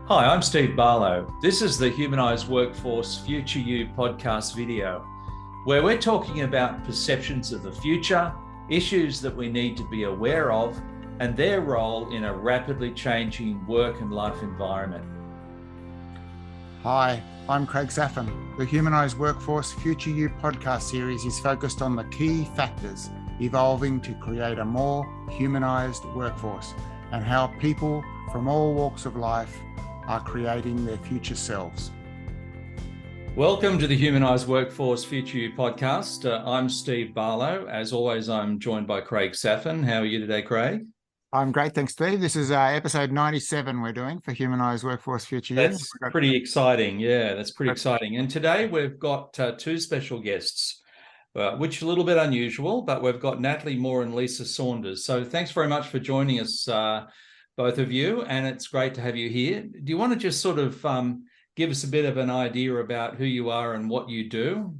Hi, I'm Steve Barlow. This is the Humanised Workforce Future You podcast video, where we're talking about perceptions of the future, issues that we need to be aware of, and their role in a rapidly changing work and life environment. Hi, I'm Craig Saffin. The Humanised Workforce Future You podcast series is focused on the key factors evolving to create a more humanised workforce and how people from all walks of life are creating their future selves. Welcome to the Humanised Workforce Future You podcast. I'm Steve Barlow. As always, I'm joined by Craig Saffin. How are you today, Craig? I'm great, thanks, Steve. This is episode 97 we're doing for Humanised Workforce Future You. That's pretty exciting. Yeah, that's pretty exciting. And today we've got two special guests, which is a little bit unusual, but we've got Natalie and Lisa Saunders. So thanks very much for joining us, both of you, and it's great to have you here. Do you want to just sort of give us a bit of an idea about who you are and what you do?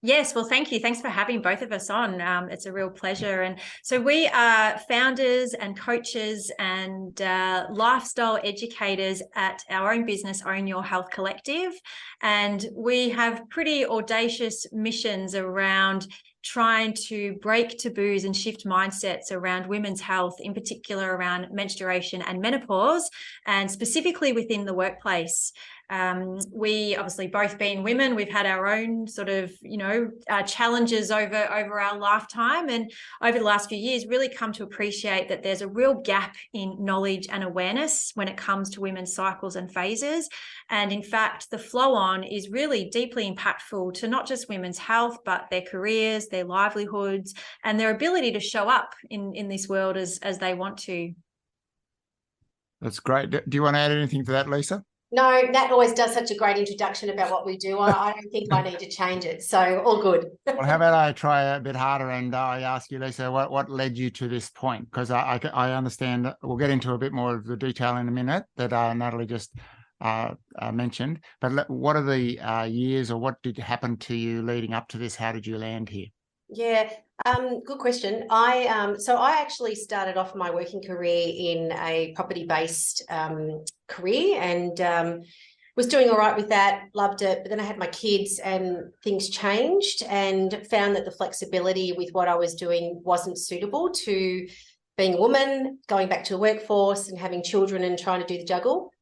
Yes, well, thank you. Thanks for having both of us on. It's a real pleasure. And so we are founders and coaches and lifestyle educators at our own business, Own Your Health Collective. And we have pretty audacious missions around trying to break taboos and shift mindsets around women's health, in particular around menstruation and menopause, and specifically within the workplace. We obviously, both being women, we've had our own sort of, challenges over our lifetime, and over the last few years really come to appreciate that there's a real gap in knowledge and awareness when it comes to women's cycles and phases. And in fact, the flow on is really deeply impactful to not just women's health, but their careers, their livelihoods, and their ability to show up in this world as they want to. That's great. Do you want to add anything to that, Lisa? No, Nat always does such a great introduction about what we do. I don't think I need to change it. So all good. Well, how about I try a bit harder and I ask you, Lisa, what led you to this point? Because I understand, we'll get into a bit more of the detail in a minute that Natalie just mentioned. But what are the years, or what did happen to you leading up to this? How did you land here? Yeah, good question. I actually started off my working career in a property-based career and was doing all right with that, loved it. But then I had my kids and things changed, and found that the flexibility with what I was doing wasn't suitable to being a woman, going back to the workforce and having children and trying to do the juggle.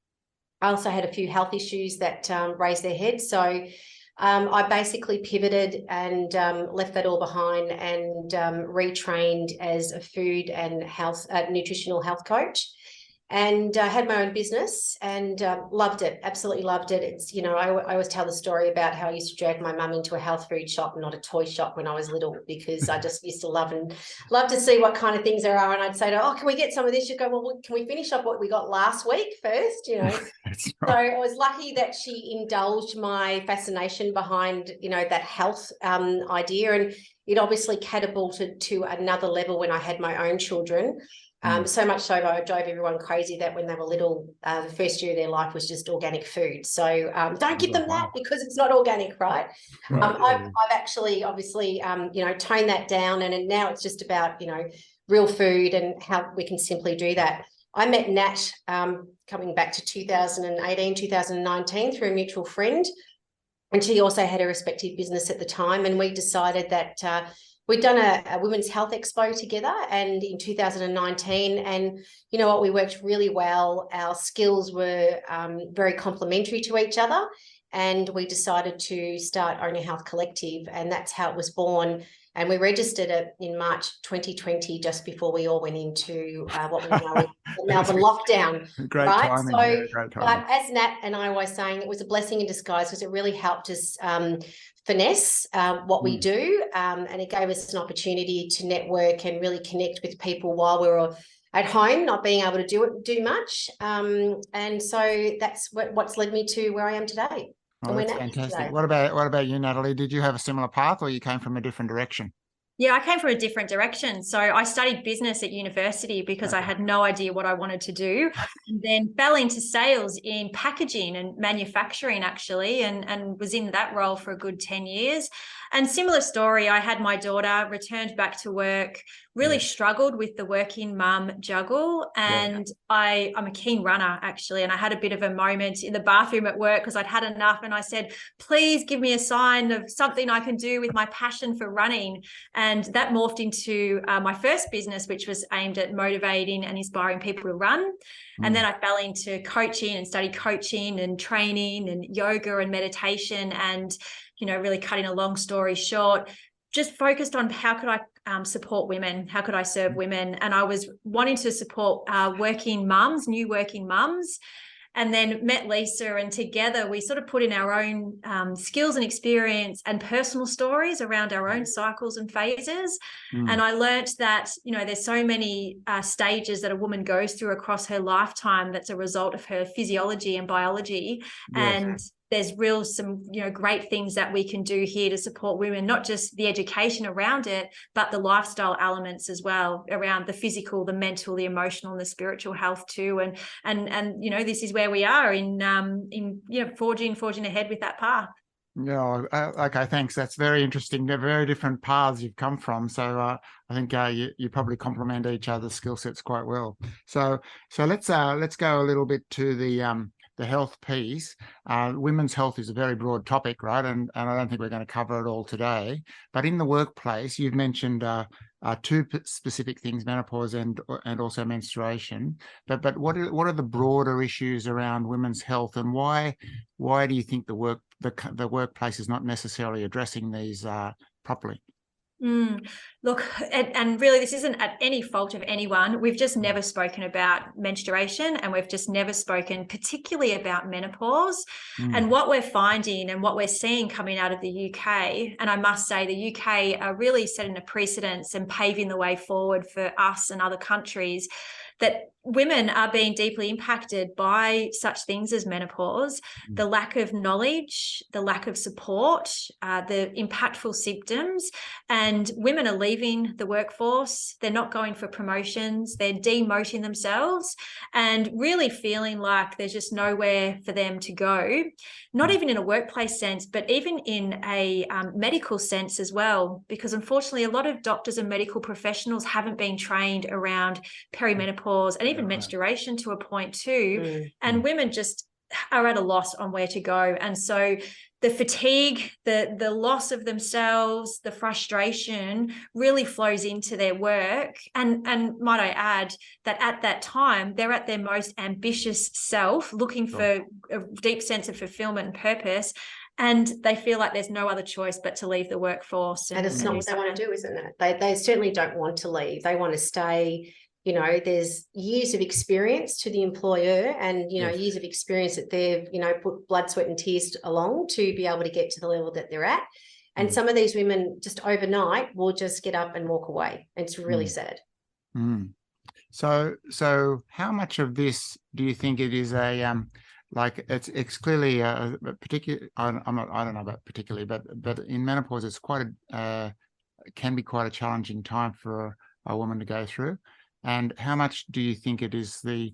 I also had a few health issues that raised their heads. So I basically pivoted and left that all behind and retrained as a food and health nutritional health coach, and had my own business and loved it, absolutely loved it. It's, I always tell the story about how I used to drag my mum into a health food shop, not a toy shop, when I was little, because I just used to love to see what kind of things there are. And I'd say to her, "Oh, can we get some of this?" She'd go, "Well, can we finish up what we got last week first?" That's right. So I was lucky that she indulged my fascination behind, that health idea. And it obviously catapulted to another level when I had my own children. So much so that I drove everyone crazy that when they were little, the first year of their life was just organic food. So don't give them that, because it's not organic, right? I've actually, obviously, toned that down, and now it's just about, real food and how we can simply do that. I met Nat coming back to 2018, 2019 through a mutual friend, and she also had a respective business at the time, and we decided that we'd done a women's health expo together, and in 2019, and you know what, we worked really well. Our skills were very complementary to each other, and we decided to start Own Your Health Collective, and that's how it was born. And we registered it in March 2020, just before we all went into what we know is the Melbourne lockdown. Great right? timing. So, yeah, great timing. but as Nat and I were saying, it was a blessing in disguise, because it really helped us finesse what we do, and it gave us an opportunity to network and really connect with people while we were at home, not being able to do much. And so that's what's led me to where I am today. Oh, that's fantastic. What about you, Natalie? Did you have a similar path, or you came from a different direction? Yeah, I came from a different direction. So I studied business at university because I had no idea what I wanted to do, and then fell into sales in packaging and manufacturing, actually, and was in that role for a good 10 years. And similar story, I had my daughter, returned back to work, really struggled with the working mum juggle. And I'm a keen runner, actually. And I had a bit of a moment in the bathroom at work because I'd had enough. And I said, please give me a sign of something I can do with my passion for running. And that morphed into my first business, which was aimed at motivating and inspiring people to run. And then I fell into coaching and studied coaching and training and yoga and meditation. And, you know, really cutting a long story short, just focused on how could I support women? How could I serve women? And I was wanting to support working mums, new working mums, and then met Lisa, and together we sort of put in our own skills and experience and personal stories around our own cycles and phases. And I learnt that, you know, there's so many stages that a woman goes through across her lifetime that's a result of her physiology and biology. And there's some, you know, great things that we can do here to support women, not just the education around it, but the lifestyle elements as well, around the physical, the mental, the emotional, and the spiritual health too. And you know, this is where we are in you know, forging ahead with that path. Yeah. Okay. Thanks. That's very interesting. They're very different paths you've come from. So I think you probably complement each other's skill sets quite well. So let's go a little bit to the health piece. Women's health is a very broad topic, right? And I don't think we're going to cover it all today. But in the workplace, you've mentioned two specific things: menopause and also menstruation. But what are the broader issues around women's health, and why do you think the workplace is not necessarily addressing these properly? Look, and really this isn't at any fault of anyone. We've just never spoken about menstruation, and we've just never spoken particularly about menopause. And what we're finding and what we're seeing coming out of the UK, and I must say the UK are really setting a precedence and paving the way forward for us and other countries, that women are being deeply impacted by such things as menopause, the lack of knowledge, the lack of support, the impactful symptoms, and women are leaving the workforce. They're not going for promotions. They're demoting themselves and really feeling like there's just nowhere for them to go, not even in a workplace sense, but even in a medical sense as well, because unfortunately a lot of doctors and medical professionals haven't been trained around perimenopause and even menstruation to a point too. And women just are at a loss on where to go. And so the fatigue, the loss of themselves, the frustration really flows into their work. And might I add that at that time, they're at their most ambitious self, looking for a deep sense of fulfillment and purpose. And they feel like there's no other choice but to leave the workforce. And it's not what they want to do, isn't it? They certainly don't want to leave. They want to stay. You know, there's years of experience to the employer, and, you know, years of experience that they've, you know, put blood, sweat and tears along to be able to get to the level that they're at. And some of these women just overnight will just get up and walk away. It's really sad. So how much of this do you think it is like it's clearly a particular, I don't know about particularly, but in menopause it's quite can be quite a challenging time for a woman to go through. And how much do you think it is the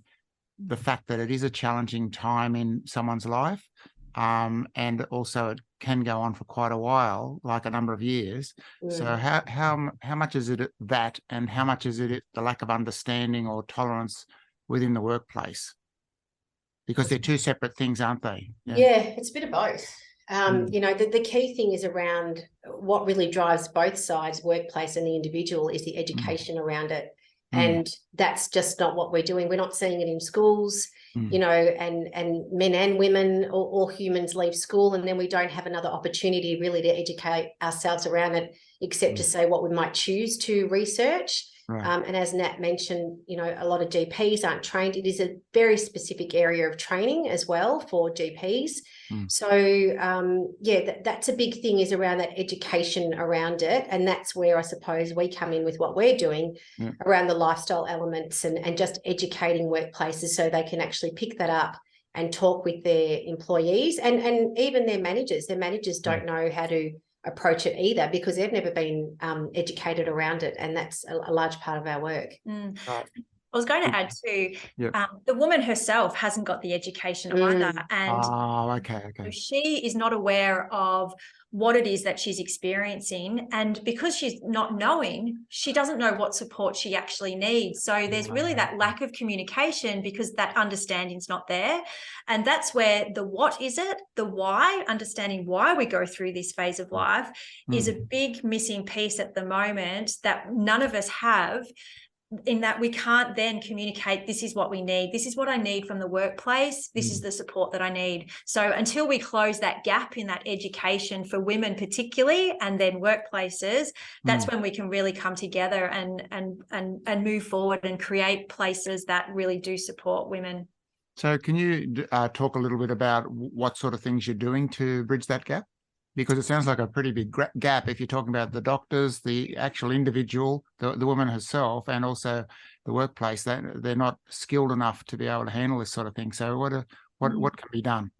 fact that it is a challenging time in someone's life, and also it can go on for quite a while, like a number of years? So how much is it that, and how much is it the lack of understanding or tolerance within the workplace? Because they're two separate things, aren't they? Yeah, it's a bit of both. You know, the key thing is around what really drives both sides, workplace and the individual, is the education around it. And that's just not what we're doing. We're not seeing it in schools, you know, and men and women, all humans leave school, and then we don't have another opportunity really to educate ourselves around it, except to say what we might choose to research. And as Nat mentioned, you know, a lot of GPs aren't trained. It is a very specific area of training as well for GPs. So, yeah, that's a big thing, is around that education around it. And that's where I suppose we come in with what we're doing around the lifestyle elements and just educating workplaces so they can actually pick that up and talk with their employees and even their managers. Their managers don't know how to approach it either, because they've never been educated around it, and that's a large part of our work. Right. I was going to add too, the woman herself hasn't got the education either. And so she is not aware of what it is that she's experiencing. And because she's not knowing, she doesn't know what support she actually needs. So there's really that lack of communication because that understanding's not there. And that's where the what is it, the why, understanding why we go through this phase of life is a big missing piece at the moment that none of us have. In that we can't then communicate, this is what we need, this is what I need from the workplace, this is the support that I need. So until we close that gap in that education for women particularly, and then workplaces, that's when we can really come together and move forward and create places that really do support women. So can you talk a little bit about what sort of things you're doing to bridge that gap? Because it sounds like a pretty big gap if you're talking about the doctors, the actual individual, the woman herself, and also the workplace. That they're not skilled enough to be able to handle this sort of thing. So what can be done?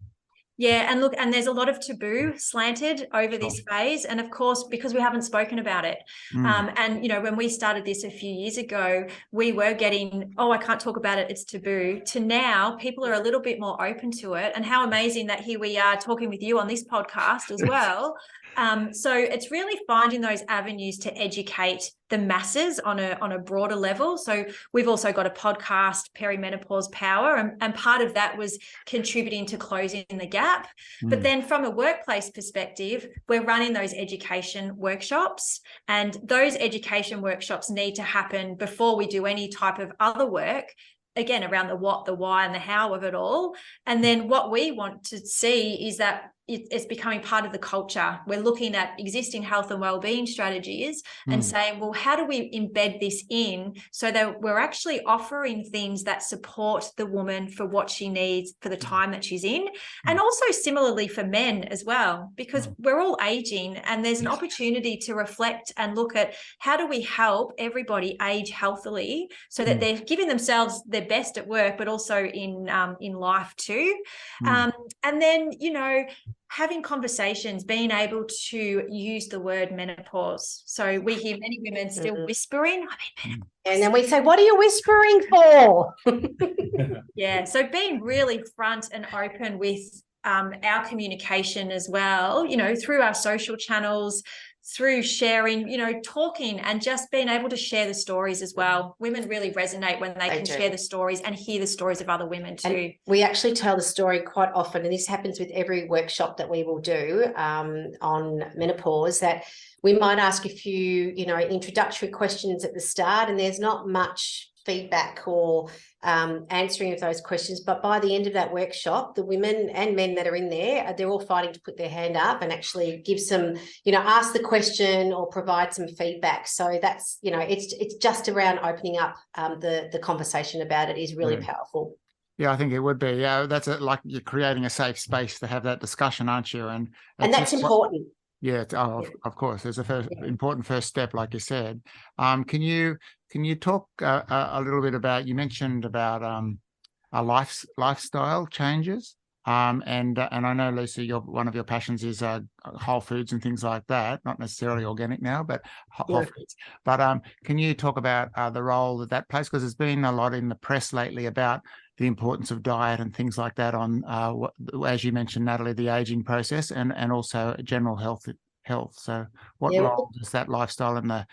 Yeah, and look, and there's a lot of taboo slanted over this phase. And of course, because we haven't spoken about it. And, you know, when we started this a few years ago, we were getting, oh, I can't talk about it, it's taboo, to now people are a little bit more open to it. And how amazing that here we are talking with you on this podcast as well. So it's really finding those avenues to educate the masses on a broader level. So we've also got a podcast, Perimenopause Power, and part of that was contributing to closing the gap. But then from a workplace perspective, we're running those education workshops, and those education workshops need to happen before we do any type of other work, again, around the what, the why, and the how of it all. And then what we want to see is that it's becoming part of the culture. We're looking at existing health and wellbeing strategies and saying, well, how do we embed this in so that we're actually offering things that support the woman for what she needs for the time that she's in, and also similarly for men as well, because we're all aging and there's an opportunity to reflect and look at how do we help everybody age healthily so that they're giving themselves their best at work, but also in life too. And then, you know, having conversations, being able to use the word menopause. So we hear many women still whispering, I mean, and then we say, what are you whispering for? Yeah, so being really front and open with our communication as well, you know, through our social channels, through sharing, you know, talking and just being able to share the stories as well. Women really resonate when they can share the stories and hear the stories of other women too. And we actually tell the story quite often, and this happens with every workshop that we will do on menopause, that we might ask a few, you know, introductory questions at the start, and there's not much feedback or answering of those questions, but by the end of that workshop, the women and men that are in there, they're all fighting to put their hand up and actually give some, you know, ask the question or provide some feedback. So that's, you know, it's just around opening up the conversation about it is really powerful. Yeah, I think it would be. Yeah, that's like you're creating a safe space to have that discussion, aren't you? And that's important. Yeah, of course. There's a important first step, like you said. Can you talk a little bit about? You mentioned about lifestyle changes, and I know, Lisa, one of your passions is whole foods and things like that. Not necessarily organic now, but whole foods. But can you talk about the role that plays? Because there's been a lot in the press lately about the importance of diet and things like that on, as you mentioned, Natalie, the aging process and also general health. So what role does that lifestyle and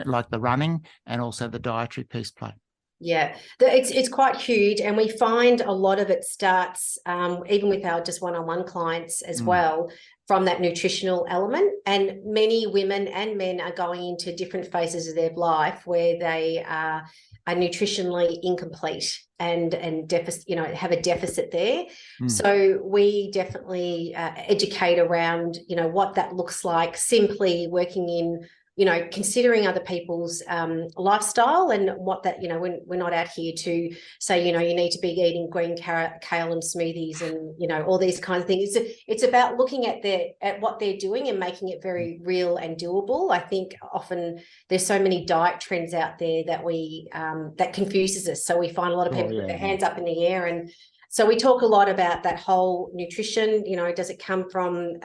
like the running and also the dietary piece play? Yeah, it's quite huge, and we find a lot of it starts even with our just one-on-one clients as well, from that nutritional element. And many women and men are going into different phases of their life where they are nutritionally incomplete and deficit, you know, have a deficit there. So we definitely educate around, you know, what that looks like, simply working in, you know, considering other people's lifestyle, and what that, you know, we're not out here to say, you know, you need to be eating green carrot, kale and smoothies and, you know, all these kinds of things. It's about looking at what they're doing and making it very real and doable. I think often there's so many diet trends out there that that confuses us. So we find a lot of people put their hands up in the air. And so we talk a lot about that whole nutrition, you know, does it come from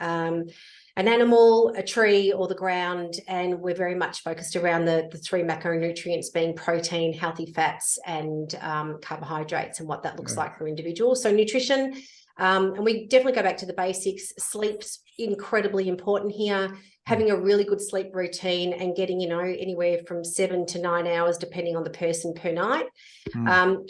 an animal, a tree, or the ground. And we're very much focused around the three macronutrients being protein, healthy fats, and carbohydrates, and what that looks like for individuals. So nutrition, and we definitely go back to the basics. Sleep's incredibly important here. Having a really good sleep routine and getting, anywhere from 7 to 9 hours, depending on the person, per night.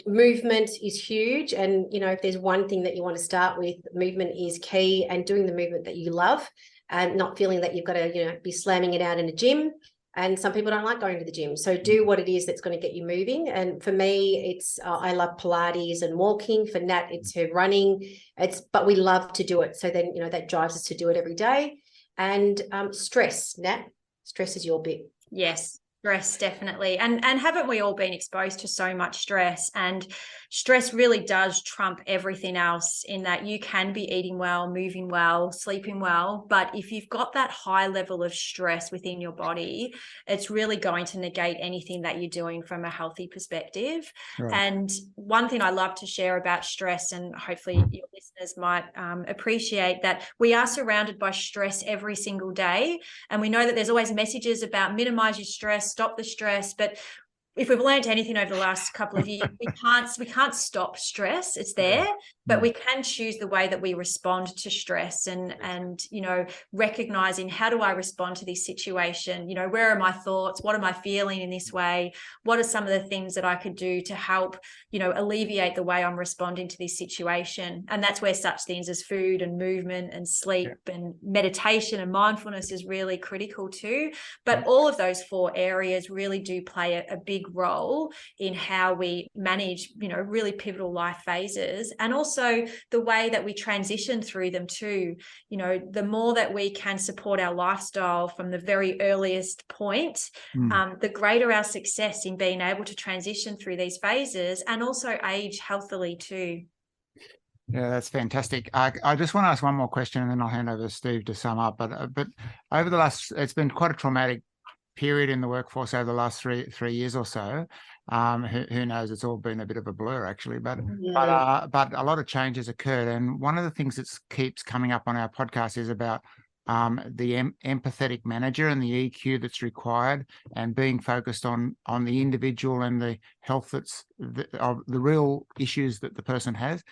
Movement is huge. And, if there's one thing that you want to start with, movement is key, and doing the movement that you love, and not feeling that you've got to, be slamming it out in a gym. And some people don't like going to the gym. So do what it is that's going to get you moving. And for me, it's I love Pilates and walking. For Nat, it's her running. But we love to do it. So then, that drives us to do it every day. And stress, Nat, stress is your bit. Yes, stress, definitely. And haven't we all been exposed to so much stress? And stress really does trump everything else, in that you can be eating well, moving well, sleeping well, but if you've got that high level of stress within your body, it's really going to negate anything that you're doing from a healthy perspective. Right. And one thing I love to share about stress, and hopefully your listeners might appreciate, that we are surrounded by stress every single day. And we know that there's always messages about minimize your stress, stop the stress, but if we've learned anything over the last couple of years, we can't stop stress. It's there, but we can choose the way that we respond to stress, and recognizing, how do I respond to this situation? Where are my thoughts? What am I feeling in this way? What are some of the things that I could do to help, alleviate the way I'm responding to this situation? And that's where such things as food and movement and sleep and meditation and mindfulness is really critical too. But all of those 4 areas really do play a big role in how we manage, really pivotal life phases, and also the way that we transition through them too. The more that we can support our lifestyle from the very earliest point, the greater our success in being able to transition through these phases and also age healthily too. Yeah, that's fantastic. I just want to ask one more question, and then I'll hand over to Steve to sum up. But over the it's been quite a traumatic period in the workforce over the last three years or so. Who knows? It's all been a bit of a blur, actually. But a lot of change has occurred, and one of the things that keeps coming up on our podcast is about the empathetic manager and the EQ that's required, and being focused on the individual and the health of the real issues that the person has.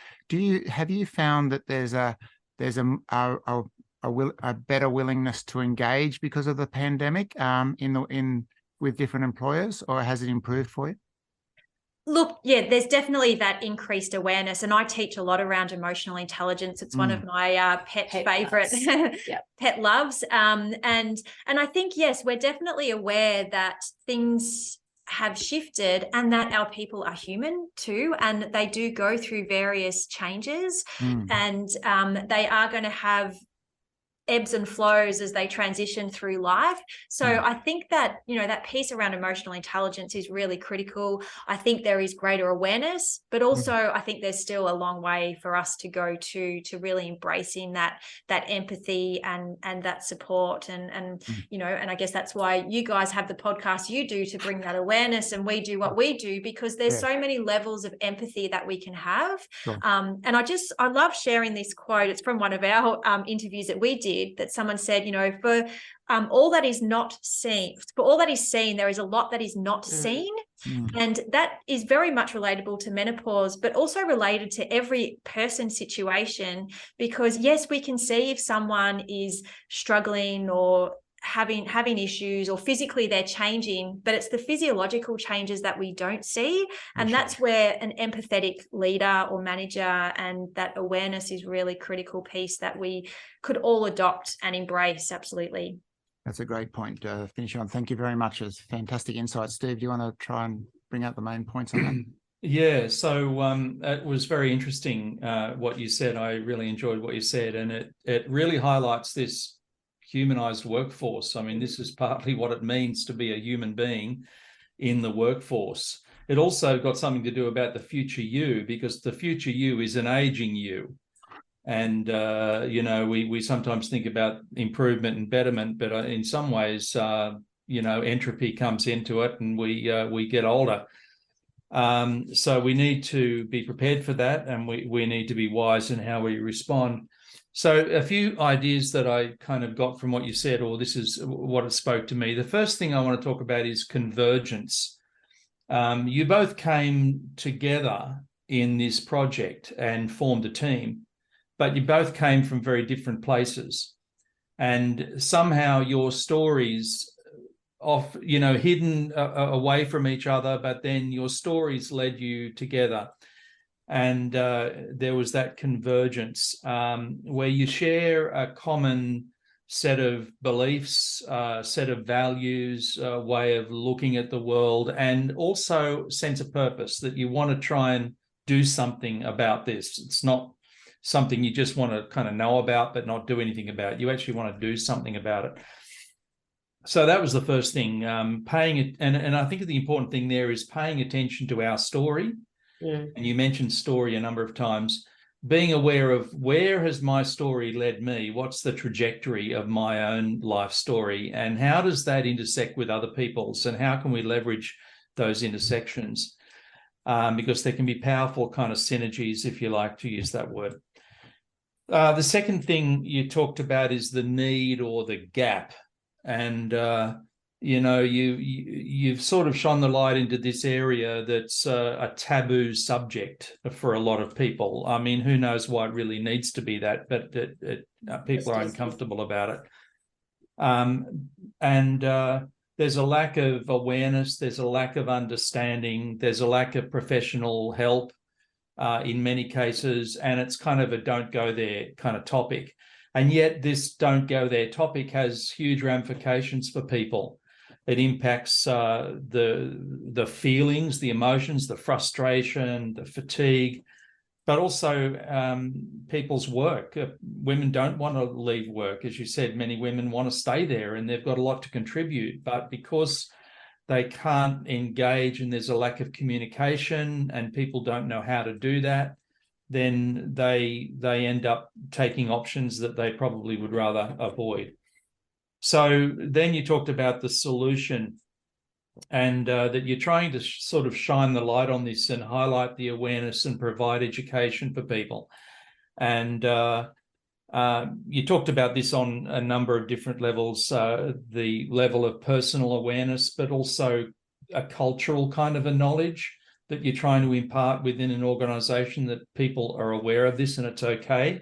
Have you found that there's a better willingness to engage because of the pandemic with different employers, or has it improved for you? Look, yeah, there's definitely that increased awareness, and I teach a lot around emotional intelligence. It's one of my pet favorite pet loves. And I think, yes, we're definitely aware that things have shifted, and that our people are human too, and they do go through various changes, and they are going to have ebbs and flows as they transition through life. So I think that, that piece around emotional intelligence is really critical. I think there is greater awareness, but also I think there's still a long way for us to go to really embracing that empathy and that support. And I guess that's why you guys have the podcast you do, to bring that awareness, and we do what we do, because there's so many levels of empathy that we can have. And I love sharing this quote. It's from one of our interviews that we did, that someone said, for all that is not seen, for all that is seen, there is a lot that is not seen. And that is very much relatable to menopause, but also related to every person's situation, because yes, we can see if someone is struggling or having issues, or physically they're changing, but it's the physiological changes that we don't see. And that's where an empathetic leader or manager and that awareness is really critical piece that we could all adopt and embrace. Absolutely. That's a great point to finish on. Thank you very much. It's fantastic insight. Steve, do you want to try and bring out the main points on that? Yeah, so it was very interesting what you said. I really enjoyed what you said, and it really highlights this humanized workforce. I mean, this is partly what it means to be a human being in the workforce. It also got something to do about the future you, because the future you is an aging you. And, we sometimes think about improvement and betterment, but in some ways, entropy comes into it, and we get older. So we need to be prepared for that, and we need to be wise in how we respond. So a few ideas that I kind of got from what you said, or this is what it spoke to me. The first thing I want to talk about is convergence. You both came together in this project and formed a team, but you both came from very different places. And somehow your stories hidden away from each other, but then your stories led you together. And there was that convergence where you share a common set of beliefs, set of values, way of looking at the world, and also sense of purpose, that you want to try and do something about this. It's not something you just want to kind of know about but not do anything about. You actually want to do something about it. So that was the first thing, paying it. And I think the important thing there is paying attention to our story. Yeah. And you mentioned story a number of times, being aware of where has my story led me? What's the trajectory of my own life story? And how does that intersect with other people's? And how can we leverage those intersections? Because there can be powerful kind of synergies, if you like to use that word. The second thing you talked about is the need or the gap. And you've sort of shone the light into this area that's a taboo subject for a lot of people. I mean, who knows why it really needs to be that, but people are uncomfortable about it. There's a lack of awareness, there's a lack of understanding, there's a lack of professional help in many cases, and it's kind of a don't go there kind of topic. And yet this don't go there topic has huge ramifications for people. It impacts the feelings, the emotions, the frustration, the fatigue, but also people's work. Women don't want to leave work. As you said, many women want to stay there and they've got a lot to contribute, but because they can't engage and there's a lack of communication and people don't know how to do that, then they end up taking options that they probably would rather avoid. So then you talked about the solution, and that you're trying to sort of shine the light on this and highlight the awareness and provide education for people. And you talked about this on a number of different levels, the level of personal awareness, but also a cultural kind of a knowledge that you're trying to impart within an organization, that people are aware of this and it's okay.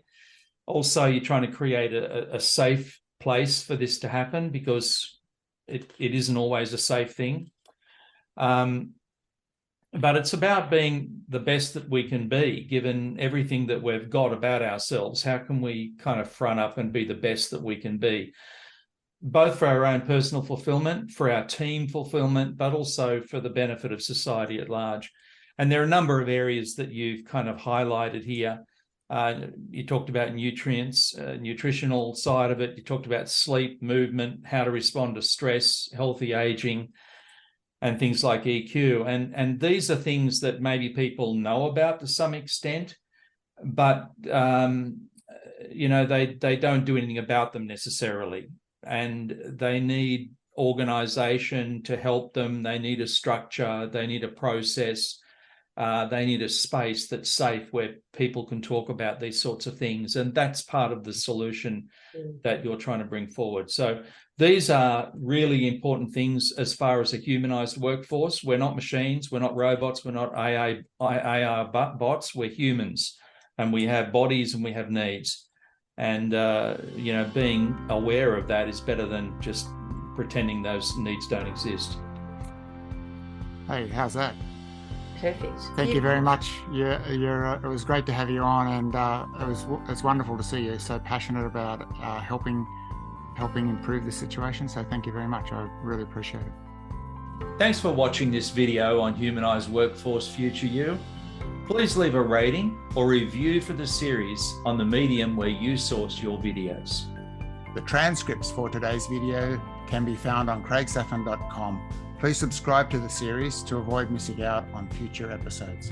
Also, you're trying to create a safe place for this to happen, because it isn't always a safe thing. But it's about being the best that we can be, given everything that we've got about ourselves. How can we kind of front up and be the best that we can be, both for our own personal fulfillment, for our team fulfillment, but also for the benefit of society at large. And there are a number of areas that you've kind of highlighted here. You talked about nutrients, nutritional side of it. You talked about sleep, movement, how to respond to stress, healthy aging, and things like EQ. And these are things that maybe people know about to some extent, but they don't do anything about them necessarily. And they need organization to help them. They need a structure. They need a process. They need a space that's safe where people can talk about these sorts of things. And that's part of the solution that you're trying to bring forward. So these are really important things as far as a humanized workforce. We're not machines. We're not robots. We're not AI bots. We're humans, and we have bodies and we have needs. And, being aware of that is better than just pretending those needs don't exist. Hey, how's that? Perfect. Thank you very much. It was great to have you on, and it's wonderful to see you so passionate about helping improve the situation. So thank you very much. I really appreciate it. Thanks for watching this video on Humanised Workforce Future You. Please leave a rating or review for the series on the medium where you source your videos. The transcripts for today's video can be found on craigsaffin.com. Please subscribe to the series to avoid missing out on future episodes.